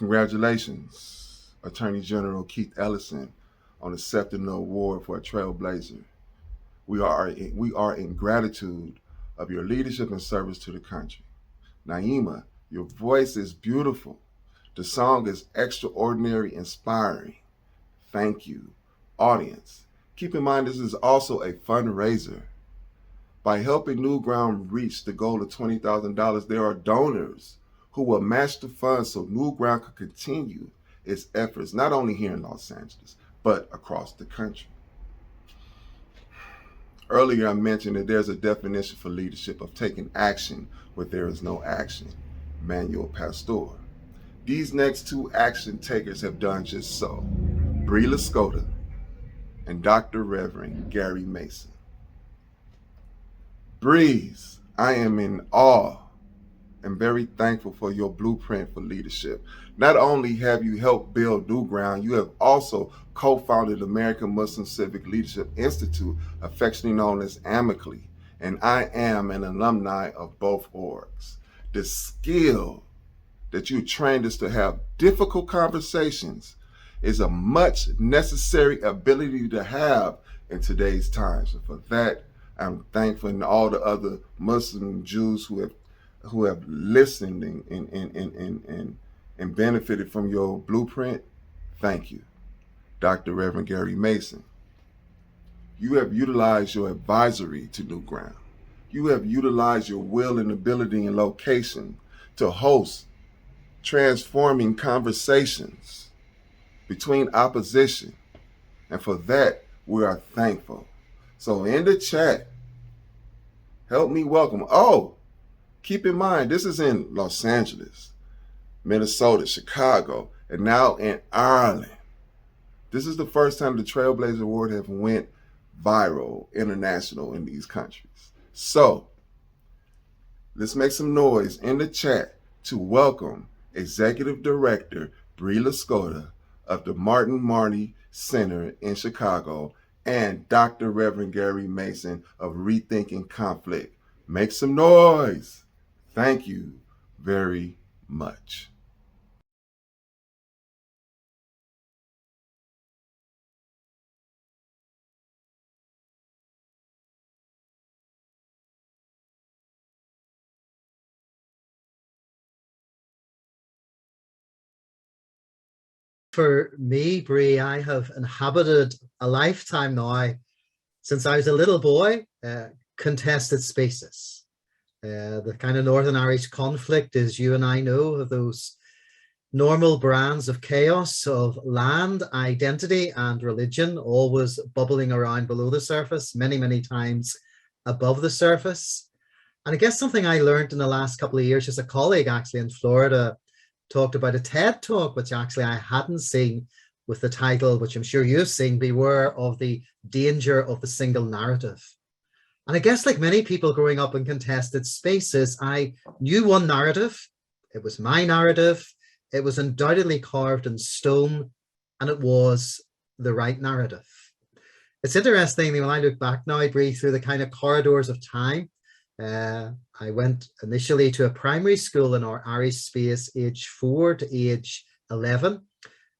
Congratulations, Attorney General Keith Ellison, on accepting the award for a Trailblazer. We are in gratitude of your leadership and service to the country. Naima, your voice is beautiful. The song is extraordinary, inspiring. Thank you. Audience, keep in mind this is also a fundraiser. By helping NewGround reach the goal of $20,000, there are donors who will match the funds so NewGround can continue its efforts, not only here in Los Angeles, but across the country. Earlier, I mentioned that there's a definition for leadership of taking action where there is no action. Manuel Pastor. These next two action takers have done just so. Brie Loskota and Dr. Reverend Gary Mason. Breeze, I am in awe and very thankful for your blueprint for leadership. Not only have you helped build NewGround, you have also co-founded American Muslim Civic Leadership Institute, affectionately known as Amically, and I am an alumni of both orgs. The skill that you trained us to have difficult conversations is a much necessary ability to have in today's times. And for that, I'm thankful, and all the other Muslim Jews who have listened and benefited from your blueprint. Thank you. Dr. Reverend Gary Mason, you have utilized your advisory to NewGround. You have utilized your will and ability and location to host transforming conversations between opposition. And for that, we are thankful. So in the chat, help me welcome. Oh, keep in mind, this is in Los Angeles, Minnesota, Chicago, and now in Ireland. This is the first time the Trailblazer Award have went viral, international in these countries. So let's make some noise in the chat to welcome Executive Director Brie Loskota of the Martin Marty Center in Chicago and Dr. Reverend Gary Mason of Rethinking Conflict. Make some noise. Thank you very much. For me, Brie, I have inhabited a lifetime now, since I was a little boy, contested spaces. The kind of Northern Irish conflict, as you and I know, of those normal brands of chaos of land, identity, and religion, always bubbling around below the surface, many, many times above the surface. And I guess something I learned in the last couple of years, just a colleague actually in Florida talked about a TED talk, which actually I hadn't seen, with the title, which I'm sure you've seen, Beware of the Danger of the Single Narrative. And I guess like many people growing up in contested spaces, I knew one narrative. It was my narrative. It was undoubtedly carved in stone, and it was the right narrative. It's interesting when I look back now, I breathe through the kind of corridors of time. I went initially to a primary school in our Irish space, age 4 to age 11,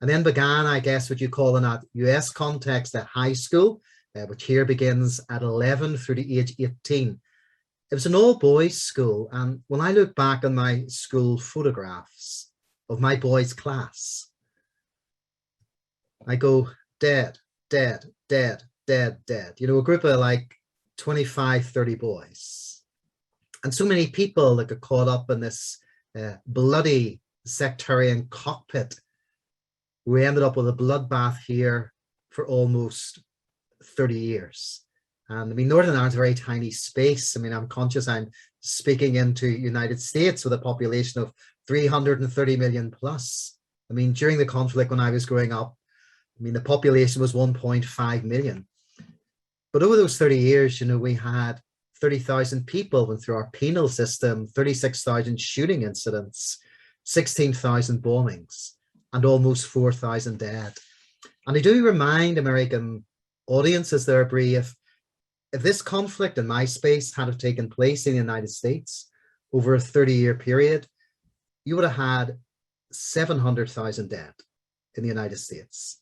and then began, I guess, what you call in that US context, at high school, which here begins at 11 through to age 18. It was an all-boys school, and when I look back on my school photographs of my boys' class, I go, dead, dead, dead, dead, dead. You know, a group of like 25, 30 boys. And so many people that got caught up in this bloody sectarian cockpit. We ended up with a bloodbath here for almost 30 years. And I mean, Northern Ireland's a very tiny space. I mean, I'm conscious I'm speaking into United States with a population of 330 million plus. I mean, during the conflict when I was growing up, I mean, the population was 1.5 million. But over those 30 years, you know, we had 30,000 people went through our penal system, 36,000 shooting incidents, 16,000 bombings, and almost 4,000 dead. And I do remind American audiences there, Brie, if this conflict in my space had have taken place in the United States over a 30-year period, you would have had 700,000 dead in the United States,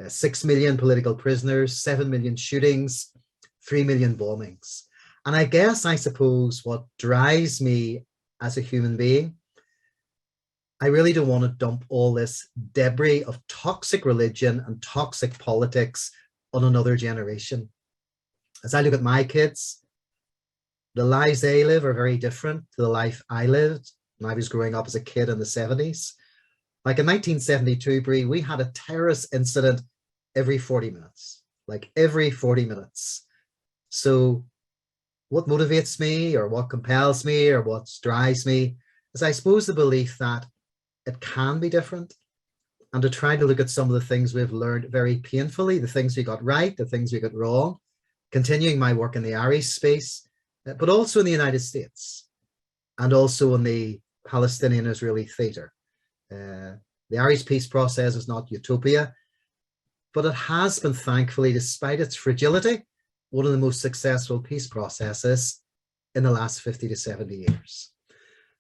6 million political prisoners, 7 million shootings, 3 million bombings. And I suppose what drives me as a human being, I really don't want to dump all this debris of toxic religion and toxic politics on another generation. As I look at my kids, the lives they live are very different to the life I lived when I was growing up as a kid in the 70s. Like in 1972, Brie, we had a terrorist incident every 40 minutes, like every 40 minutes. So what motivates me or what compels me or what drives me is, I suppose, the belief that it can be different, and to try to look at some of the things we've learned very painfully, the things we got right, the things we got wrong, continuing my work in the Irish space, but also in the United States and also in the Palestinian-Israeli theater. The Irish peace process is not utopia, but it has been, thankfully, despite its fragility, one of the most successful peace processes in the last 50 to 70 years.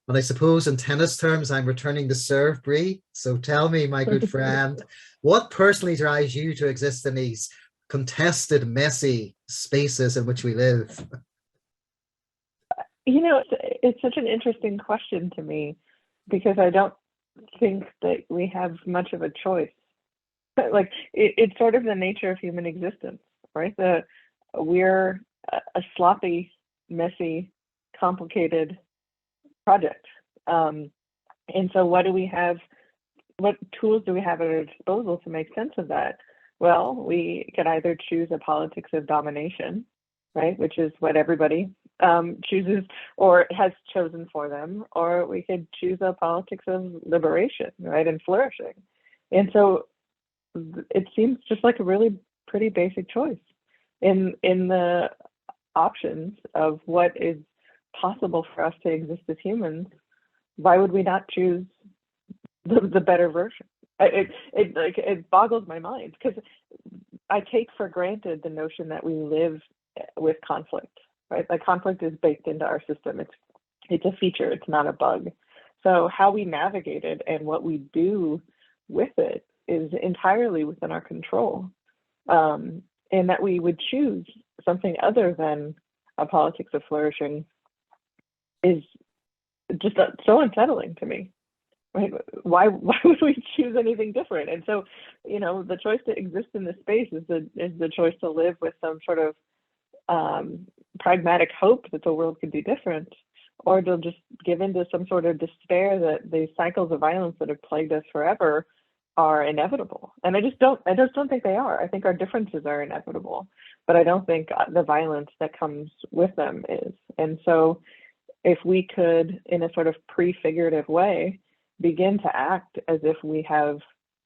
And I suppose in tennis terms, I'm returning to serve, Brie. So tell me, my good friend, what personally drives you to exist in these contested, messy spaces in which we live? You know, it's such an interesting question to me, because I don't think that we have much of a choice. Like, it's sort of the nature of human existence, right? We're a sloppy, messy, complicated project. And so what tools do we have at our disposal to make sense of that? Well, we can either choose a politics of domination, right, which is what everybody chooses or has chosen for them, or we could choose a politics of liberation, right, and flourishing. And so it seems just like a really pretty basic choice in the options of what is possible for us to exist as humans. Why would we not choose the better version? It boggles my mind, because I take for granted the notion that we live with conflict, right? Like, conflict is baked into our system. It's a feature, it's not a bug. So how we navigate it and what we do with it is entirely within our control. And that we would choose something other than a politics of flourishing is just so unsettling to me. Right? Why would we choose anything different? And so, you know, the choice to exist in this space is the choice to live with some sort of pragmatic hope that the world could be different, or to just give into some sort of despair that the cycles of violence that have plagued us forever are inevitable. And I just don't think they are. I think our differences are inevitable, but I don't think the violence that comes with them is. And so if we could, in a sort of prefigurative way, begin to act as if we have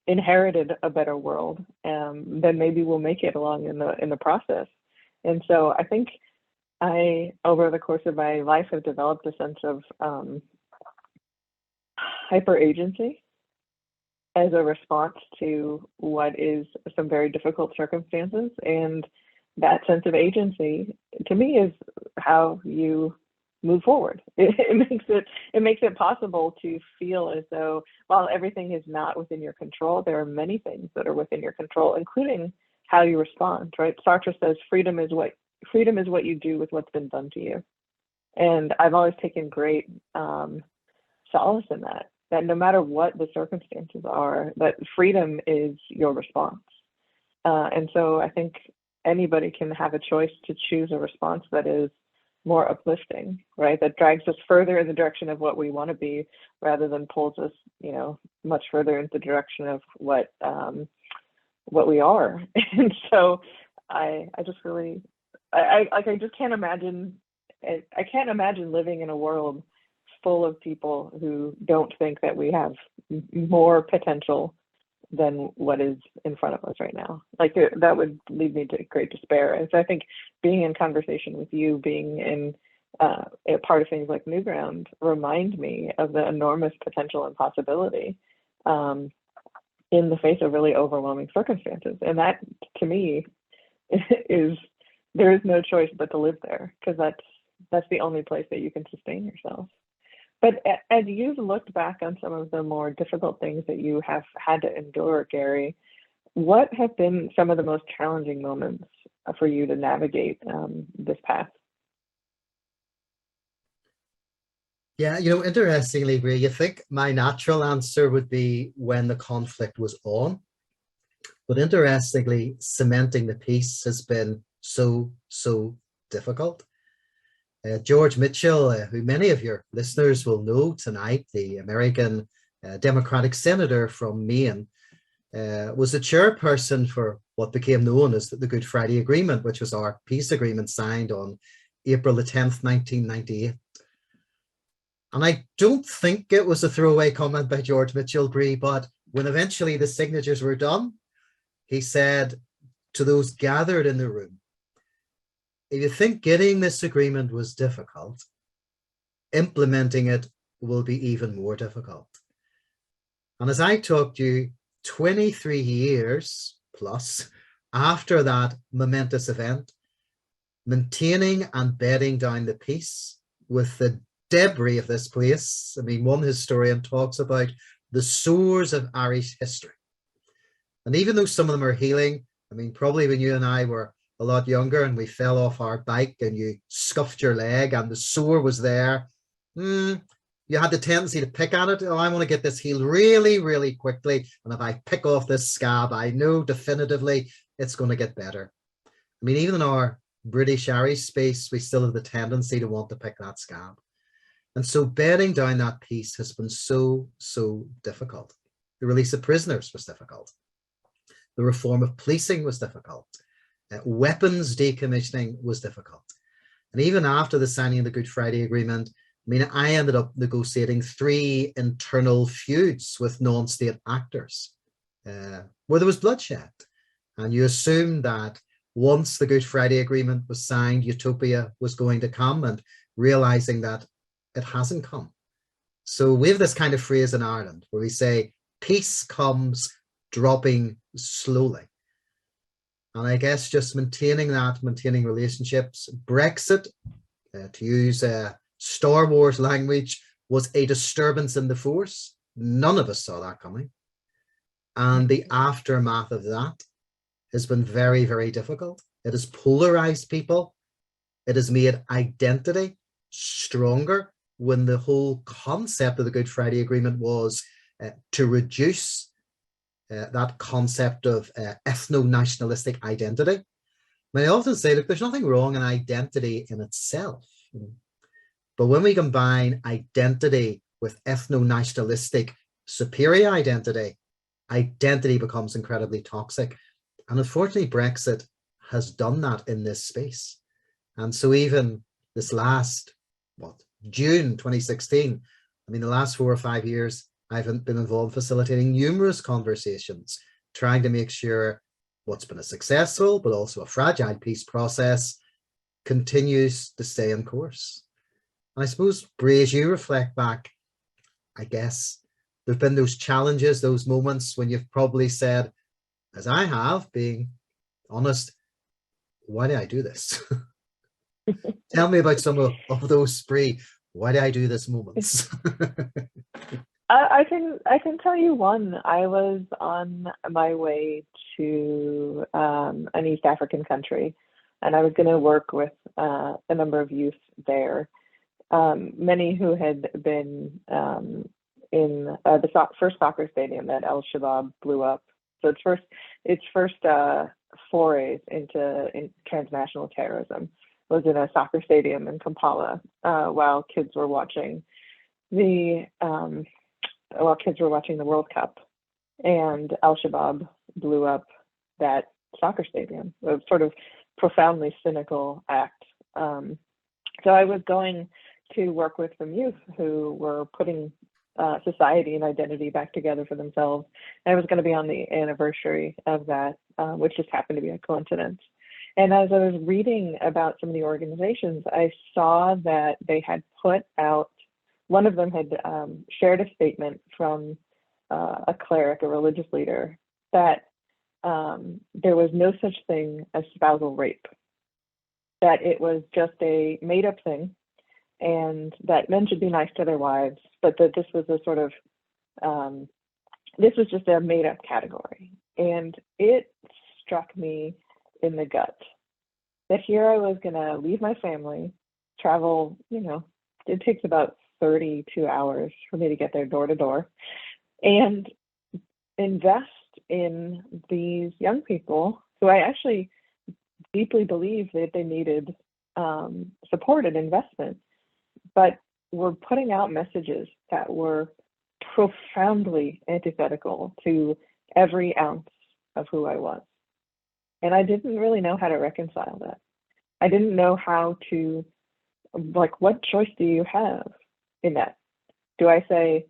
inherited a better world, then maybe we'll make it along in the process. And so I think I, over the course of my life, have developed a sense of hyper agency as a response to what is some very difficult circumstances. And that sense of agency, to me, is how you move forward. It makes it possible to feel as though, while everything is not within your control, there are many things that are within your control, including how you respond, right? Sartre says freedom is what you do with what's been done to you. And I've always taken great solace in that no matter what the circumstances are, that freedom is your response. And so I think anybody can have a choice to choose a response that is more uplifting, right? That drags us further in the direction of what we want to be, rather than pulls us, you know, much further into the direction of what we are. And so I just really, I just can't imagine. I can't imagine living in a world full of people who don't think that we have more potential than what is in front of us right now. Like, that would lead me to great despair. And so I think being in conversation with you, being in a part of things like NewGround, remind me of the enormous potential and possibility in the face of really overwhelming circumstances. And that, to me, is, there is no choice but to live there, because that's the only place that you can sustain yourself. But as you've looked back on some of the more difficult things that you have had to endure, Gary, what have been some of the most challenging moments for you to navigate this path? Yeah, interestingly, Brie, you think my natural answer would be when the conflict was on. But interestingly, cementing the peace has been so difficult. George Mitchell, who many of your listeners will know tonight, the American Democratic Senator from Maine, was the chairperson for what became known as the Good Friday Agreement, which was our peace agreement signed on April the 10th, 1998. And I don't think it was a throwaway comment by George Mitchell, Brie, but when eventually the signatures were done, he said to those gathered in the room, if you think getting this agreement was difficult, implementing it will be even more difficult. And as I talked to you, 23 years plus after that momentous event, maintaining and bedding down the peace with the debris of this place. I mean, one historian talks about the sores of Irish history. And even though some of them are healing, I mean, probably when you and I were a lot younger and we fell off our bike and you scuffed your leg and the sore was there, you had the tendency to pick at it. Oh, I want to get this healed really, really quickly. And if I pick off this scab, I know definitively it's going to get better. I mean, even in our British Irish space, we still have the tendency to want to pick that scab. And so bedding down that peace has been so difficult. The release of prisoners was difficult. The reform of policing was difficult. Weapons decommissioning was difficult. And even after the signing of the Good Friday Agreement, I mean, I ended up negotiating 3 internal feuds with non-state actors where there was bloodshed. And you assumed that once the Good Friday Agreement was signed, utopia was going to come, and realizing that it hasn't come. So we have this kind of phrase in Ireland where we say, peace comes dropping slowly. And I guess just maintaining relationships. Brexit, to use Star Wars language, was a disturbance in the force. None of us saw that coming. And the aftermath of that has been very, very difficult. It has polarized people. It has made identity stronger, when the whole concept of the Good Friday Agreement was to reduce that concept of ethno-nationalistic identity. I mean, I often say, look, there's nothing wrong in identity in itself. But when we combine identity with ethno-nationalistic superior identity, identity becomes incredibly toxic. And unfortunately, Brexit has done that in this space. And so even this last, June 2016, I mean, the last 4 or 5 years, I've been involved facilitating numerous conversations, trying to make sure what's been a successful but also a fragile peace process continues to stay in course. And I suppose, Brie, as you reflect back, I guess there've been those challenges, those moments when you've probably said, as I have, being honest, why did I do this? Tell me about some of those, Brie. Why did I do this moments? I can tell you one. I was on my way to an East African country, and I was going to work with a number of youth there, many who had been in the first soccer stadium that Al-Shabaab blew up. So its first forays into transnational terrorism was in a soccer stadium in Kampala while kids were watching the World Cup, and Al-Shabaab blew up that soccer stadium. It was sort of profoundly cynical act. So I was going to work with some youth who were putting society and identity back together for themselves. And I was going to be on the anniversary of that, which just happened to be a coincidence. And as I was reading about some of the organizations, I saw that they had put out, one of them had shared a statement from a cleric, a religious leader, that there was no such thing as spousal rape, that it was just a made-up thing, and that men should be nice to their wives, but that this was a sort of, this was just a made up category. And it struck me in the gut that here I was going to leave my family, travel, it takes about 32 hours for me to get there door to door, and invest in these young people who I actually deeply believe that they needed support and investment, but were putting out messages that were profoundly antithetical to every ounce of who I was. And I didn't really know how to reconcile that. I didn't know how to, what choice do you have in that? Do I say,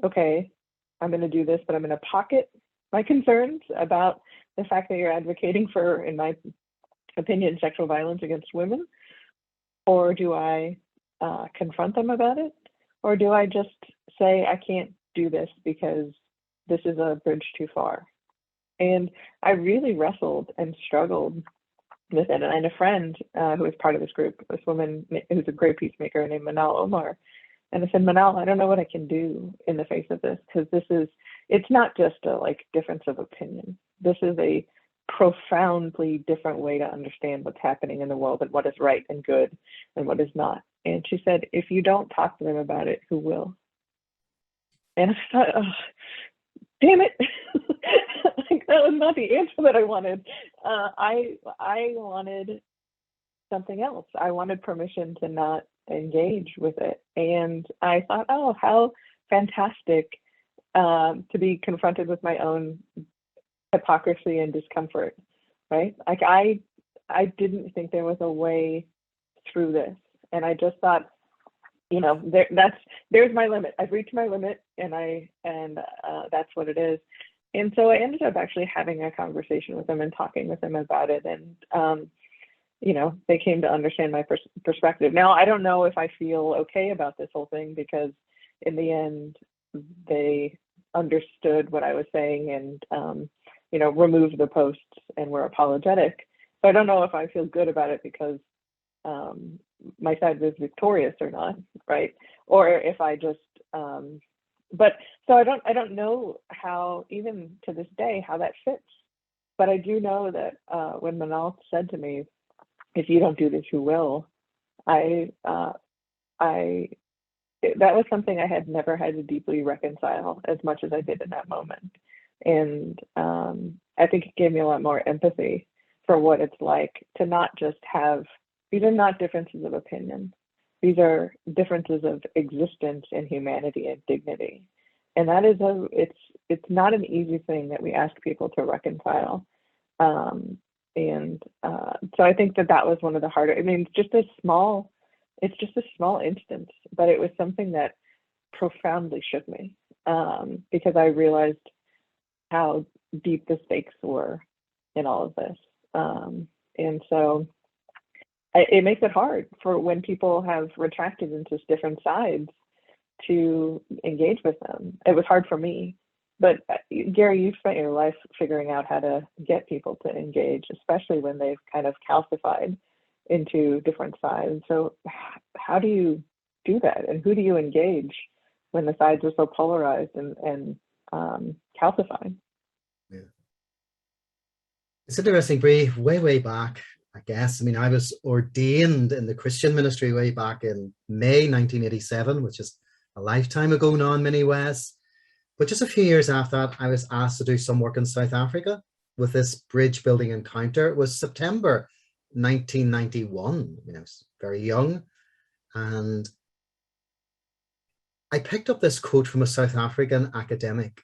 okay, I'm going to do this, but I'm going to pocket my concerns about the fact that you're advocating for, in my opinion, sexual violence against women? Or do I confront them about it? Or do I just say, I can't do this because this is a bridge too far? And I really wrestled and struggled with it. And I had a friend who was part of this group, this woman who's a great peacemaker named Manal Omar. And I said, Manal, I don't know what I can do in the face of this, because it's not just a difference of opinion. This is a profoundly different way to understand what's happening in the world and what is right and good and what is not. And she said, if you don't talk to them about it, who will? And I thought, oh, damn it. That was not the answer that I wanted. I wanted something else. I wanted permission to not engage with it. And I thought, oh, how fantastic to be confronted with my own hypocrisy and discomfort, right? I didn't think there was a way through this. And I just thought, there's my limit. I've reached my limit, and that's what it is. And so I ended up actually having a conversation with them and talking with them about it. And, they came to understand my perspective. Now, I don't know if I feel okay about this whole thing, because in the end, they understood what I was saying and, removed the posts and were apologetic. So I don't know if I feel good about it because my side was victorious or not, right? Or if I just, but so I don't know how, even to this day, how that fits. But I do know that when Manal said to me, if you don't do this, who will? That was something I had never had to deeply reconcile as much as I did in that moment. And I think it gave me a lot more empathy for what it's like to not just have, these are not differences of opinion. These are differences of existence and humanity and dignity. And that is it's not an easy thing that we ask people to reconcile. So I think that was one of the harder, it's just a small instance, but it was something that profoundly shook me because I realized how deep the stakes were in all of this. And so it makes it hard for when people have retracted into different sides to engage with them. It was hard for me. But Gary, you've spent your life figuring out how to get people to engage, especially when they've kind of calcified into different sides. So how do you do that? And who do you engage when the sides are so polarized and calcified? Yeah. It's interesting, Brie, way back, I guess. I was ordained in the Christian ministry way back in May 1987, which is a lifetime ago now in many ways. But just a few years after that, I was asked to do some work in South Africa with this bridge building encounter. It was September 1991. I was very young. And I picked up this quote from a South African academic.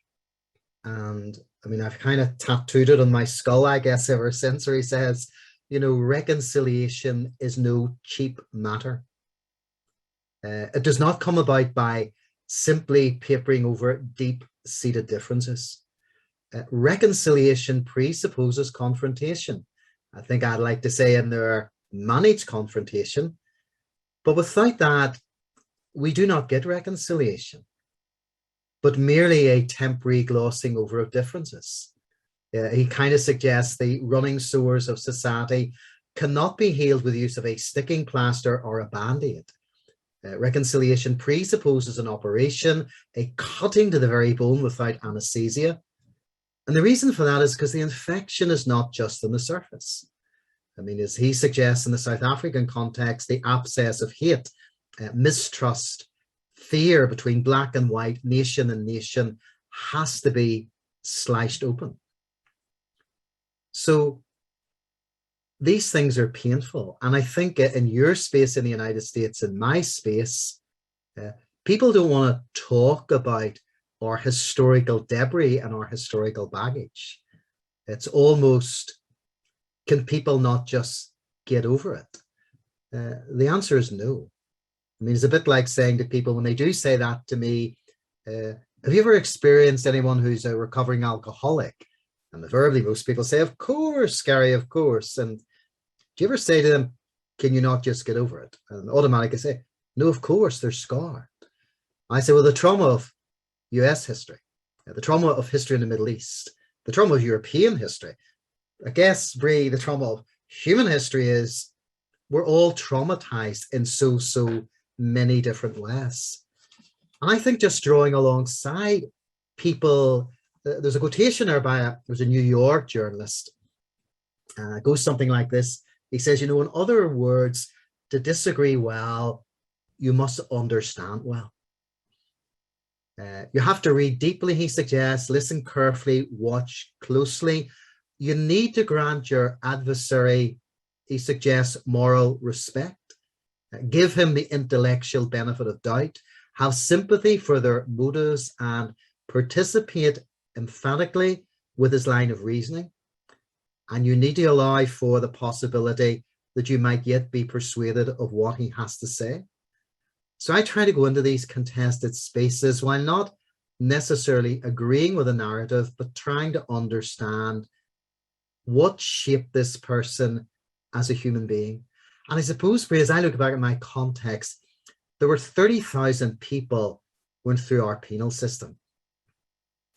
And I've kind of tattooed it on my skull, I guess, ever since, where he says, reconciliation is no cheap matter. It does not come about by simply papering over deep-seated differences. Reconciliation presupposes confrontation. I think I'd like to say in there, managed confrontation. But without that, we do not get reconciliation, but merely a temporary glossing over of differences. He kind of suggests the running sores of society cannot be healed with the use of a sticking plaster or a band-aid. Reconciliation presupposes an operation, a cutting to the very bone without anesthesia. And the reason for that is because the infection is not just on the surface. I mean, as he suggests in the South African context, the abscess of hate, mistrust, fear between black and white, nation and nation has to be sliced open. So these things are painful. And I think in your space in the United States, in my space, people don't want to talk about our historical debris and our historical baggage. It's almost, can people not just get over it? The answer is no. I mean, it's a bit like saying to people when they do say that to me, have you ever experienced anyone who's a recovering alcoholic? And invariably, most people say, of course, Gary, of course. And do you ever say to them, can you not just get over it? And automatically say, no, of course, they're scarred. I say, well, the trauma of US history, the trauma of history in the Middle East, the trauma of European history, I guess, Brie, the trauma of human history is we're all traumatized in so many different ways. And I think just drawing alongside people, there's a quotation there by there's a New York journalist, goes something like this. He says, you know, in other words, to disagree well, you must understand well. You have to read deeply, he suggests, listen carefully, watch closely. You need to grant your adversary, he suggests, moral respect. Give him the intellectual benefit of doubt. Have sympathy for their motives and participate emphatically with his line of reasoning. And you need to allow for the possibility that you might yet be persuaded of what he has to say. So I try to go into these contested spaces while not necessarily agreeing with a narrative, but trying to understand what shaped this person as a human being. And I suppose, as I look back at my context, there were 30,000 people went through our penal system.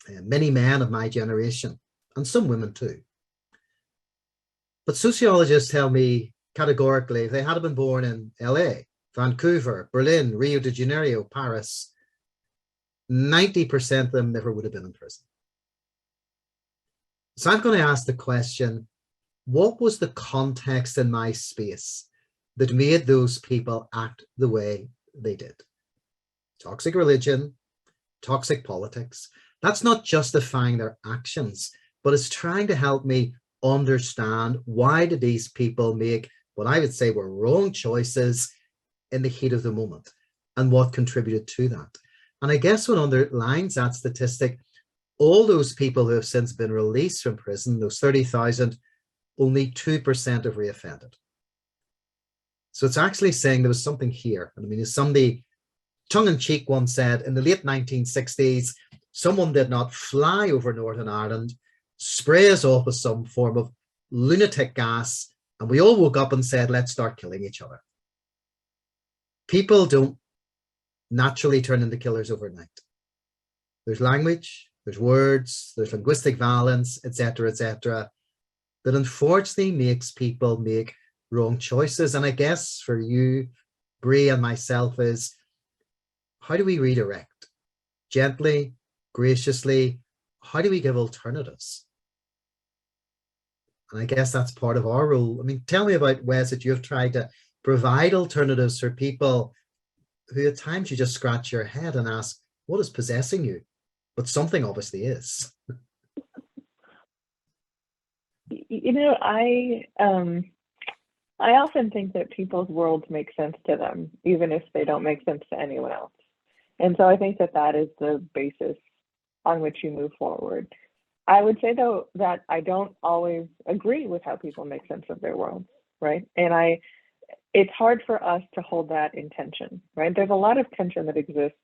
Many men of my generation, and some women too. But sociologists tell me categorically, if they had been born in LA, Vancouver, Berlin, Rio de Janeiro, Paris, 90% of them never would have been in prison. So I'm going to ask the question, what was the context in my space that made those people act the way they did? Toxic religion, toxic politics. That's not justifying their actions, but it's trying to help me understand why did these people make what I would say were wrong choices in the heat of the moment and what contributed to that. And I guess what underlines that statistic, all those people who have since been released from prison, those 30,000, only 2% have reoffended. So it's actually saying there was something here. I mean, as somebody tongue-in-cheek once said, in the late 1960s, someone did not fly over Northern Ireland, spray us off with some form of lunatic gas, and we all woke up and said, let's start killing each other. People don't naturally turn into killers overnight. There's language, there's words, there's linguistic violence, etc., that unfortunately makes people make wrong choices. And I guess for you, Brie, and myself is, how do we redirect? Gently, graciously, how do we give alternatives? And I guess that's part of our role. I mean, tell me about ways that you've tried to provide alternatives for people who at times you just scratch your head and ask, what is possessing you? But something obviously is. You know, I often think that people's worlds make sense to them, even if they don't make sense to anyone else. And so I think that that is the basis on which you move forward. I would say, though, that I don't always agree with how people make sense of their worlds, right? And it's hard for us to hold that in tension, right? There's a lot of tension that exists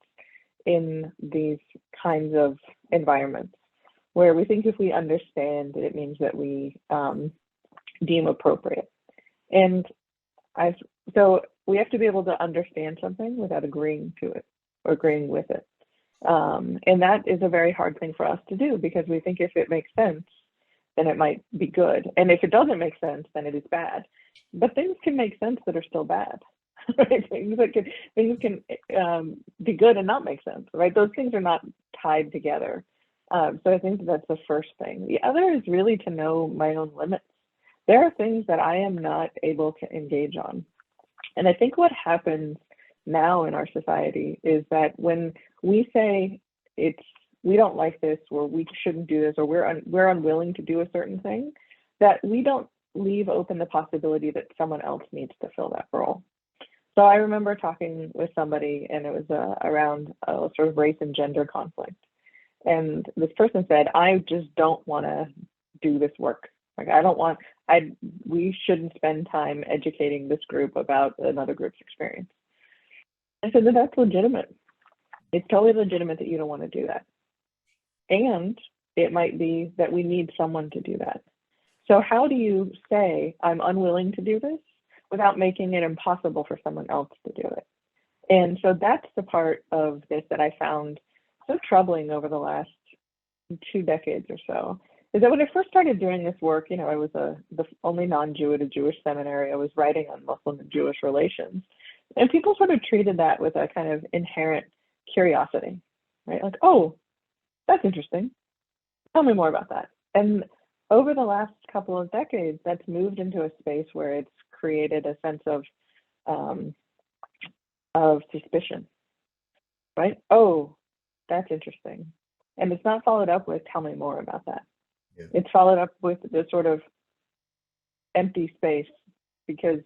in these kinds of environments where we think if we understand, it means that we deem appropriate. And so we have to be able to understand something without agreeing to it or agreeing with it. And that is a very hard thing for us to do because we think if it makes sense, then it might be good. And if it doesn't make sense, then it is bad. But things can make sense that are still bad. right? Things can be good and not make sense, right? Those things are not tied together. So I think that's the first thing. The other is really to know my own limits. There are things that I am not able to engage on. And I think what happens now in our society is that when we say we don't like this, or we shouldn't do this, or we're unwilling to do a certain thing, that we don't leave open the possibility that someone else needs to fill that role. So I remember talking with somebody, and it was around a sort of race and gender conflict. And this person said, I just don't want to do this work. Like, we shouldn't spend time educating this group about another group's experience. I said that that's legitimate. It's totally legitimate that you don't want to do that. And it might be that we need someone to do that. So how do you say, I'm unwilling to do this without making it impossible for someone else to do it? And so that's the part of this that I found so troubling over the last 2 decades or so, is that when I first started doing this work, I was the only non-Jew at a Jewish seminary. I was writing on Muslim and Jewish relations. And people sort of treated that with a kind of inherent curiosity, right? Like, oh, that's interesting. Tell me more about that. And over the last couple of decades, that's moved into a space where it's created a sense of suspicion, right? Oh, that's interesting. And it's not followed up with, tell me more about that. Yeah. It's followed up with this sort of empty space because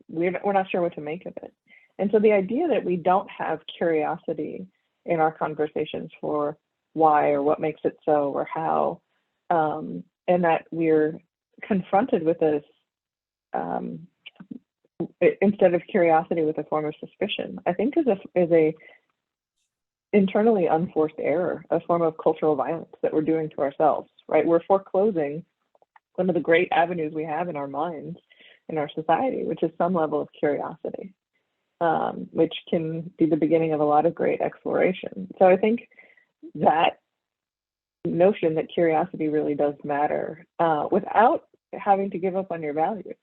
we're not sure what to make of it. And so the idea that we don't have curiosity in our conversations for why or what makes it so or how, and that we're confronted with this, instead of curiosity, with a form of suspicion, I think is a internally unforced error, a form of cultural violence that we're doing to ourselves, right? We're foreclosing one of the great avenues we have in our minds, in our society, which is some level of curiosity, which can be the beginning of a lot of great exploration. So I think that notion that curiosity really does matter, without having to give up on your values,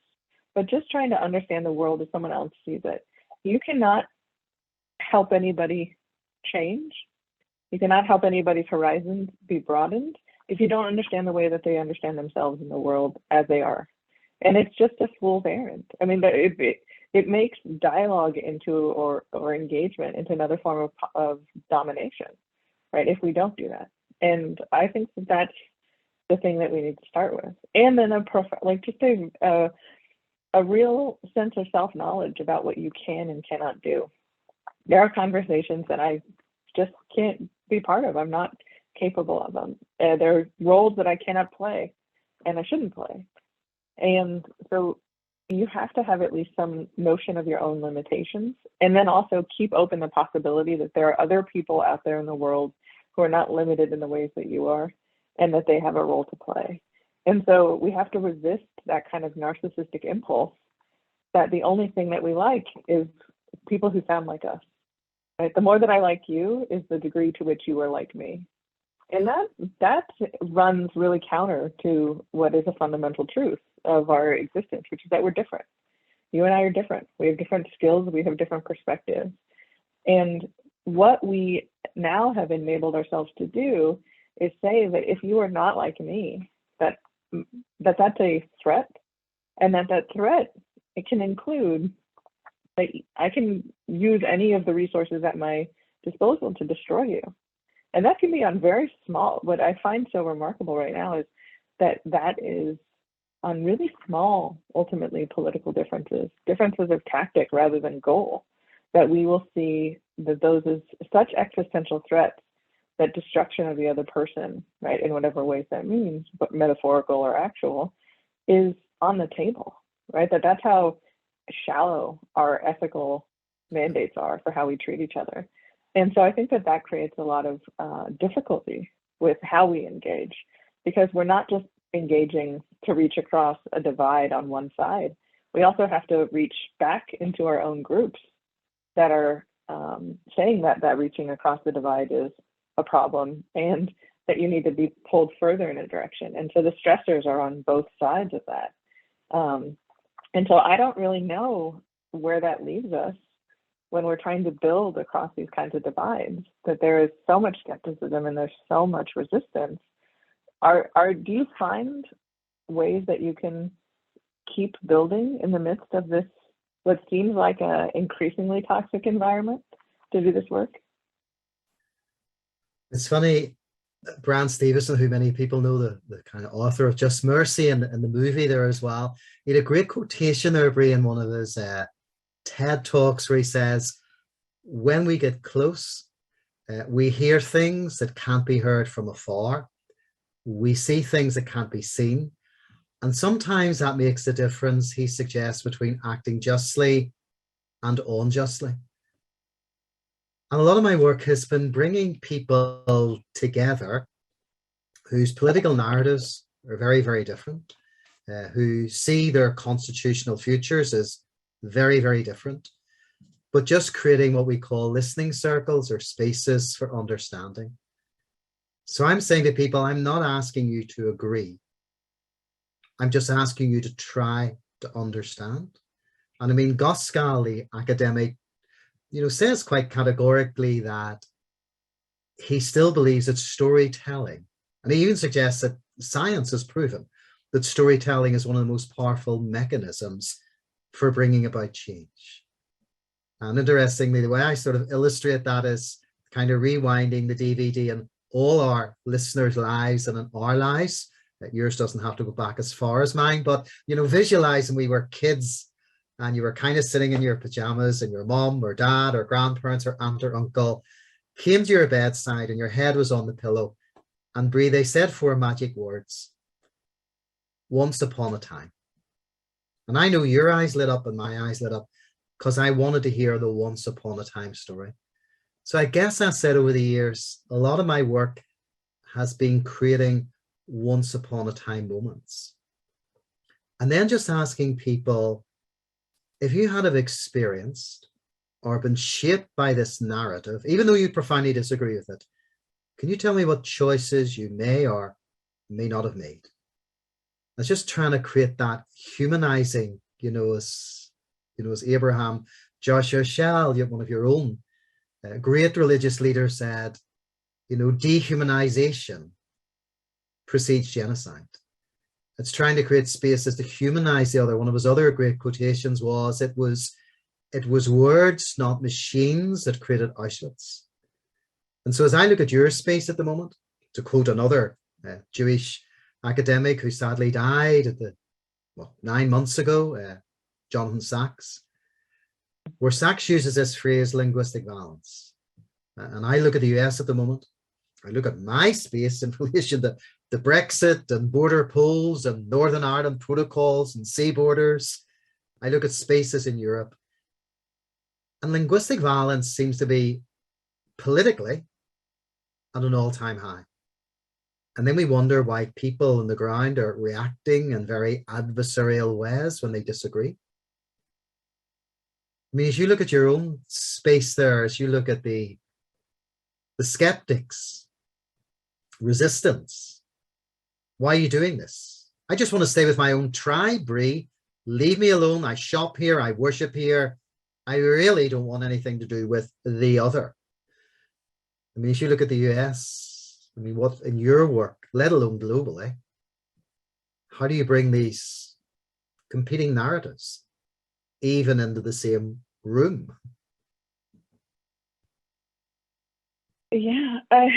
but just trying to understand the world as someone else sees it. You cannot help anybody change. You cannot help anybody's horizons be broadened if you don't understand the way that they understand themselves in the world as they are. And it's just a fool's errand. I mean, it makes dialogue into or engagement into another form of domination, right? If we don't do that. And I think that that's the thing that we need to start with. And then a real sense of self-knowledge about what you can and cannot do. There are conversations that I just can't be part of. I'm not capable of them. There are roles that I cannot play and I shouldn't play. And so you have to have at least some notion of your own limitations, and then also keep open the possibility that there are other people out there in the world who are not limited in the ways that you are, and that they have a role to play. And so we have to resist that kind of narcissistic impulse that the only thing that we like is people who sound like us. Right? The more that I like you is the degree to which you are like me. And that runs really counter to what is a fundamental truth of our existence, which is that we're different. You and I are different. We have different skills. We have different perspectives. And what we now have enabled ourselves to do is say that if you are not like me, that's a threat, and that threat, it can include that I can use any of the resources at my disposal to destroy you. And that can be on very small. What I find so remarkable right now is that is on really small, ultimately, political differences of tactic rather than goal, that we will see that those as such existential threats that destruction of the other person, right, in whatever ways that means, but metaphorical or actual, is on the table, right? That's how shallow our ethical mandates are for how we treat each other. And so I think that creates a lot of difficulty with how we engage, because we're not just engaging to reach across a divide on one side. We also have to reach back into our own groups that are saying that reaching across the divide is a problem and that you need to be pulled further in a direction. And so the stressors are on both sides of that. And so I don't really know where that leaves us when we're trying to build across these kinds of divides, that there is so much skepticism and there's so much resistance. Do you find ways that you can keep building in the midst of this, what seems like an increasingly toxic environment, to do this work? It's funny, Brand Stevenson, who many people know, the kind of author of Just Mercy and the movie there as well, he had a great quotation there, Brie, in one of his TED Talks where he says, when we get close, we hear things that can't be heard from afar. We see things that can't be seen. And sometimes that makes the difference, he suggests, between acting justly and unjustly. And a lot of my work has been bringing people together whose political narratives are very, very different, who see their constitutional futures as very, very different, but just creating what we call listening circles or spaces for understanding. So I'm saying to people, I'm not asking you to agree. I'm just asking you to try to understand. And I mean, Goskal, the academic, says quite categorically that he still believes that storytelling, and he even suggests that science has proven that storytelling is one of the most powerful mechanisms for bringing about change. And interestingly, the way I sort of illustrate that is kind of rewinding the DVD in all our listeners' lives and in our lives. Yours doesn't have to go back as far as mine, but, visualizing we were kids and you were kind of sitting in your pajamas and your mom or dad or grandparents or aunt or uncle came to your bedside and your head was on the pillow, and Brie, they said 4 magic words: once upon a time. And I know your eyes lit up and my eyes lit up because I wanted to hear the once upon a time story. So I guess I said over the years, a lot of my work has been creating once upon a time moments. And then just asking people, if you had have experienced or been shaped by this narrative, even though you profoundly disagree with it, can you tell me what choices you may or may not have made? It's just trying to create that humanizing, as Abraham Joshua Shell, one of your own great religious leaders, said, dehumanization precedes genocide. It's trying to create spaces to humanize the other. One of his other great quotations was, it was words, not machines, that created Auschwitz. And so as I look at your space at the moment, to quote another Jewish academic who sadly died 9 months ago, Jonathan Sachs, where Sachs uses this phrase, linguistic violence. And I look at the US at the moment, I look at my space in relation to the Brexit and border polls and Northern Ireland protocols and sea borders. I look at spaces in Europe, and linguistic violence seems to be politically at an all-time high. And then we wonder why people on the ground are reacting in very adversarial ways when they disagree. I mean, as you look at your own space there, as you look at the skeptics, resistance, why are you doing this? I just want to stay with my own tribe, Brie. Leave me alone. I shop here. I worship here. I really don't want anything to do with the other. I mean, as you look at the US, I mean, what in your work, let alone globally, how do you bring these competing narratives even into the same room? Yeah, I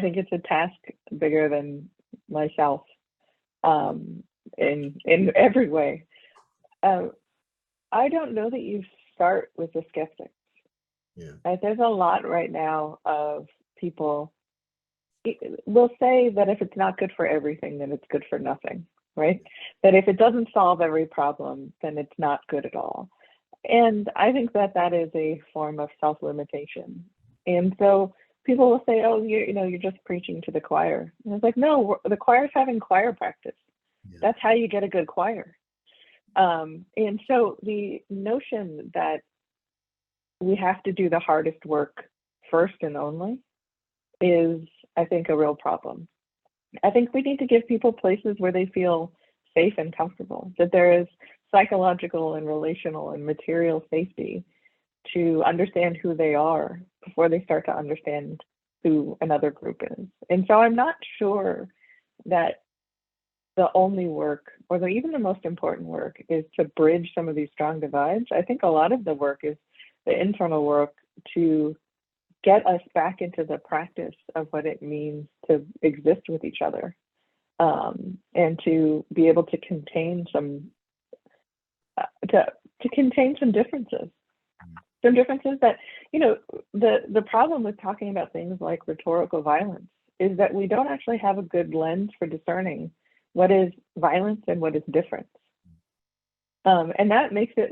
think it's a task bigger than myself, in every way. I don't know that you start with the skeptics. Yeah. There's a lot right now of people will say that if it's not good for everything, then it's good for nothing, right? That if it doesn't solve every problem, then it's not good at all. And I think that that is a form of self-limitation. And so people will say, oh, you're just preaching to the choir. And it's like, no, the choir's having choir practice. Yeah. That's how you get a good choir. And so the notion that we have to do the hardest work first and only is, I think, a real problem. I think we need to give people places where they feel safe and comfortable, that there is psychological and relational and material safety to understand who they are before they start to understand who another group is. And so I'm not sure that the only work, or even the most important work, is to bridge some of these strong divides. I think a lot of the work is the internal work to get us back into the practice of what it means to exist with each other, and to be able to contain some differences. Some differences that, the problem with talking about things like rhetorical violence is that we don't actually have a good lens for discerning what is violence and what is difference. And that makes it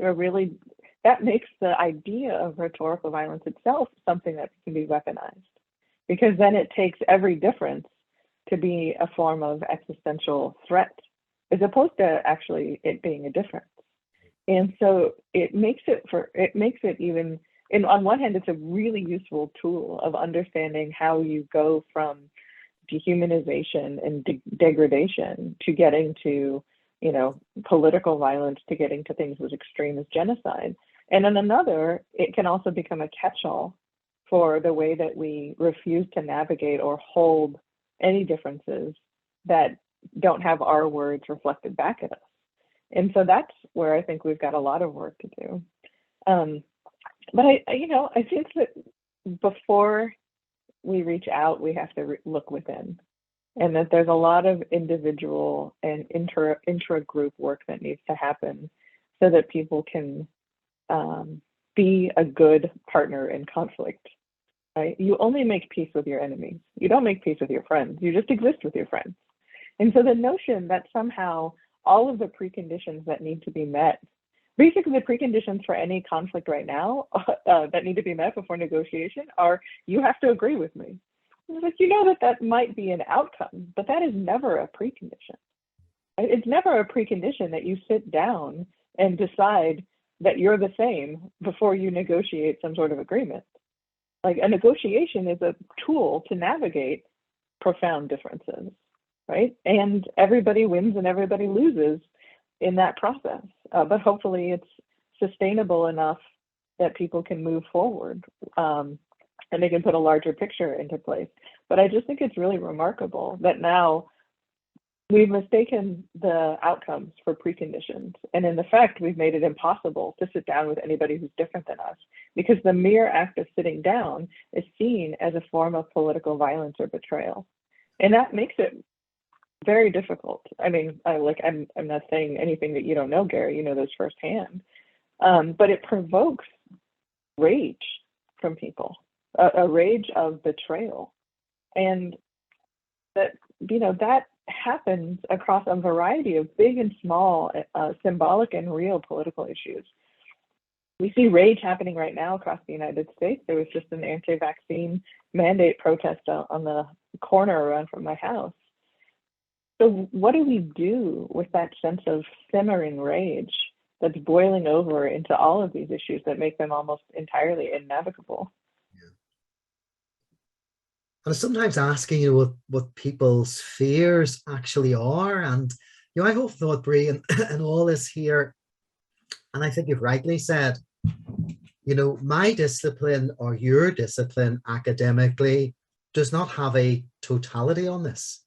that makes the idea of rhetorical violence itself something that can be weaponized, because then it takes every difference to be a form of existential threat, as opposed to actually it being a difference. And so it makes it even, and on one hand, it's a really useful tool of understanding how you go from dehumanization and degradation to getting to, political violence, to getting to things as extreme as genocide. And on another, it can also become a catch-all for the way that we refuse to navigate or hold any differences that don't have our words reflected back at us. And so that's where I think we've got a lot of work to do. But I think that before we reach out, we have to look within, and that there's a lot of individual and intra-group work that needs to happen so that people can be a good partner in conflict. Right? You only make peace with your enemies. You don't make peace with your friends. You just exist with your friends. And so the notion that somehow all of the preconditions that need to be met, basically the preconditions for any conflict right now that need to be met before negotiation are, you have to agree with me. It's like, that might be an outcome, but that is never a precondition. It's never a precondition that you sit down and decide that you're the same before you negotiate some sort of agreement. Like, a negotiation is a tool to navigate profound differences, right? And everybody wins and everybody loses in that process. But hopefully it's sustainable enough that people can move forward, and they can put a larger picture into place. But I just think it's really remarkable that now we've mistaken the outcomes for preconditions. And in effect, we've made it impossible to sit down with anybody who's different than us, because the mere act of sitting down is seen as a form of political violence or betrayal. And that makes it very difficult. I mean, I'm not saying anything that you don't know, Gary, you know those firsthand. But it provokes rage from people, a rage of betrayal. And that happens across a variety of big and small, symbolic and real political issues. We see rage happening right now across the United States. There was just an anti-vaccine mandate protest on the corner around from my house. So what do we do with that sense of simmering rage that's boiling over into all of these issues that make them almost entirely innavigable? And sometimes asking, what people's fears actually are. And, I've often thought, Brie, and all this here, and I think you've rightly said, my discipline or your discipline academically does not have a totality on this.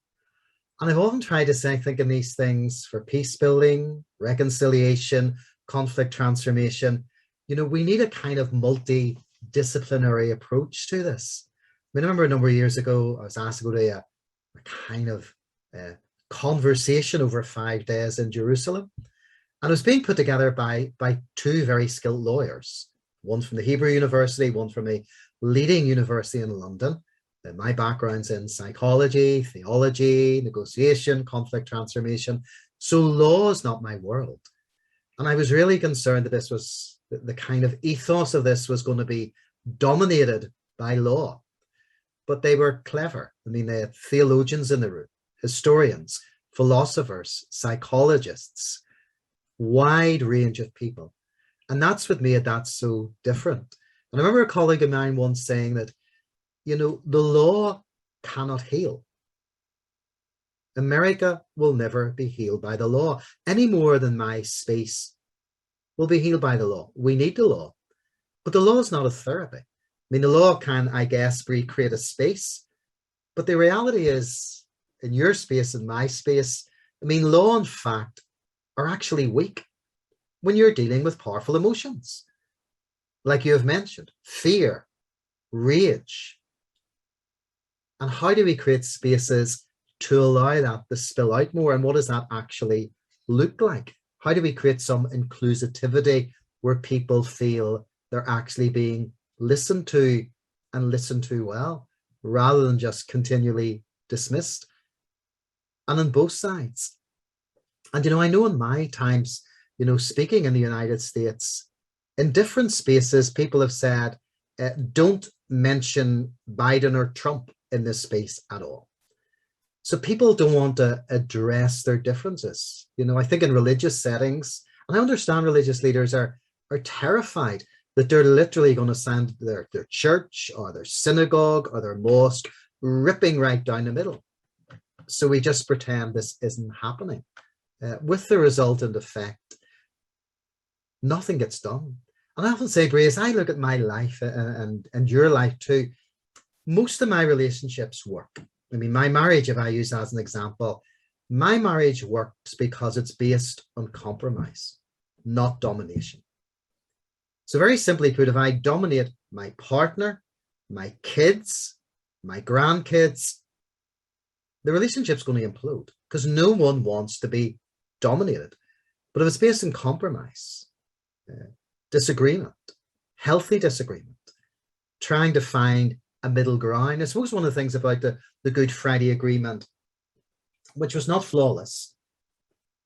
And I've often tried to think in these things for peace building, reconciliation, conflict transformation. We need a kind of multidisciplinary approach to this. I remember a number of years ago, I was asked to go to a kind of conversation over 5 days in Jerusalem. And it was being put together by two very skilled lawyers, one from the Hebrew University, one from a leading university in London. My background's in psychology, theology, negotiation, conflict transformation. So law is not my world. And I was really concerned that this was, the kind of ethos of this was going to be dominated by law. But they were clever. I mean, they had theologians in the room, historians, philosophers, psychologists, wide range of people. And that's what made that so different. And I remember a colleague of mine once saying that, the law cannot heal. America will never be healed by the law, any more than my space will be healed by the law. We need the law, but the law is not a therapy. I mean, the law can, I guess, create a space, but the reality is, in your space and my space, I mean, law and fact are actually weak when you're dealing with powerful emotions, like you have mentioned, fear, rage. And how do we create spaces to allow that to spill out more? And what does that actually look like? How do we create some inclusivity where people feel they're actually being listened to and listened to well, rather than just continually dismissed? And on both sides. And, I know in my times, speaking in the United States, in different spaces, people have said, don't mention Biden or Trump in this space at all. So people don't want to address their differences. I think in religious settings, and I understand religious leaders are terrified that they're literally going to send their church or their synagogue or their mosque ripping right down the middle. So we just pretend this isn't happening. With the resultant effect, nothing gets done. And I often say, Brie, as I look at my life and your life too, most of my relationships work. I mean, my marriage, if I use that as an example, my marriage works because it's based on compromise, not domination. So very simply put, if I dominate my partner, my kids, my grandkids, the relationship's going to implode because no one wants to be dominated. But if it's based on compromise, disagreement, healthy disagreement, trying to find a middle ground. I suppose one of the things about the Good Friday Agreement, which was not flawless,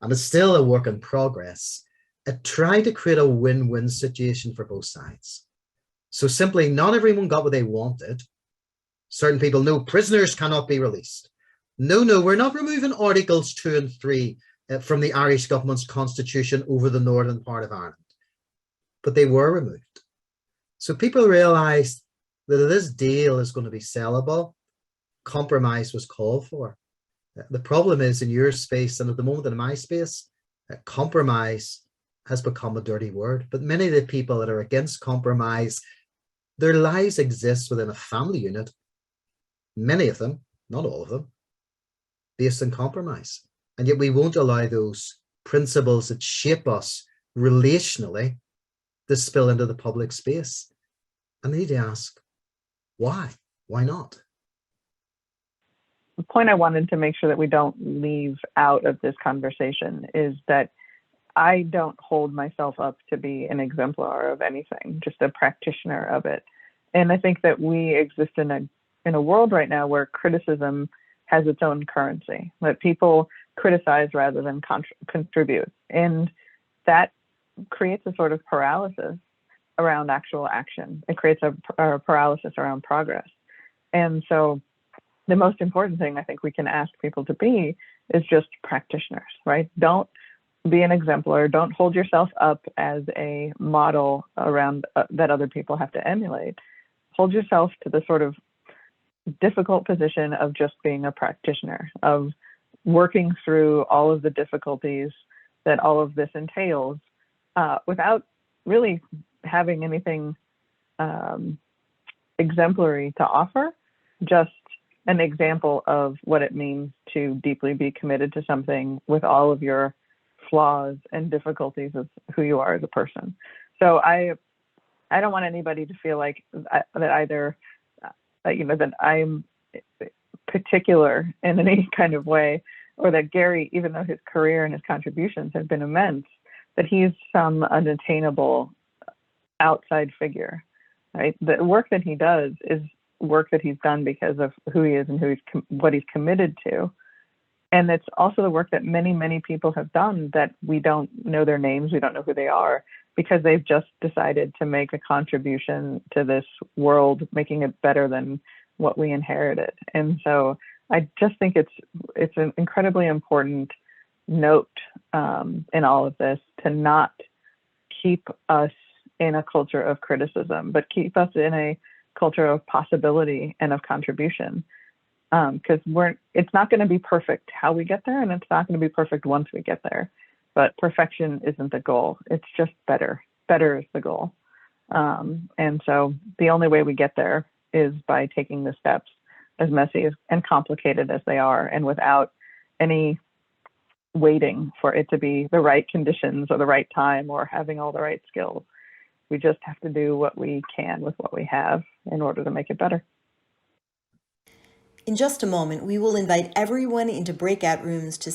and it's still a work in progress, it tried to create a win-win situation for both sides. So simply, not everyone got what they wanted. Certain people, no, prisoners cannot be released. No, we're not removing Articles 2 and 3 from the Irish government's constitution over the northern part of Ireland. But they were removed. So people realized that this deal is going to be sellable. Compromise was called for. The problem is in your space, and at the moment in my space, compromise has become a dirty word. But many of the people that are against compromise, their lives exist within a family unit, many of them, not all of them, based on compromise. And yet we won't allow those principles that shape us relationally to spill into the public space. And they need to ask, why? Why not? The point I wanted to make sure that we don't leave out of this conversation is that I don't hold myself up to be an exemplar of anything, just a practitioner of it. And I think that we exist in a world right now where criticism has its own currency, that people criticize rather than contribute. And that creates a sort of paralysis around actual action. It creates a paralysis around progress. And so the most important thing I think we can ask people to be is just practitioners, right? Don't be an exemplar. Don't hold yourself up as a model around that other people have to emulate. Hold yourself to the sort of difficult position of just being a practitioner, of working through all of the difficulties that all of this entails without really having anything exemplary to offer, just an example of what it means to deeply be committed to something with all of your flaws and difficulties of who you are as a person. So I don't want anybody to feel like that either, that I'm particular in any kind of way, or that Gary, even though his career and his contributions have been immense, that he's some unattainable outside figure, right? The work that he does is work that he's done because of who he is and what he's committed to. And it's also the work that many, many people have done that we don't know their names, we don't know who they are, because they've just decided to make a contribution to this world, making it better than what we inherited. And so I just think it's an incredibly important note in all of this to not keep us in a culture of criticism, but keep us in a culture of possibility and of contribution. Because it's not going to be perfect how we get there, and it's not going to be perfect once we get there. but perfection isn't the goal. It's just better. Better is the goal. And so the only way we get there is by taking the steps, as messy and complicated as they are, and without any waiting for it to be the right conditions or the right time or having all the right skills. We just have to do what we can with what we have in order to make it better. In just a moment, we will invite everyone into breakout rooms to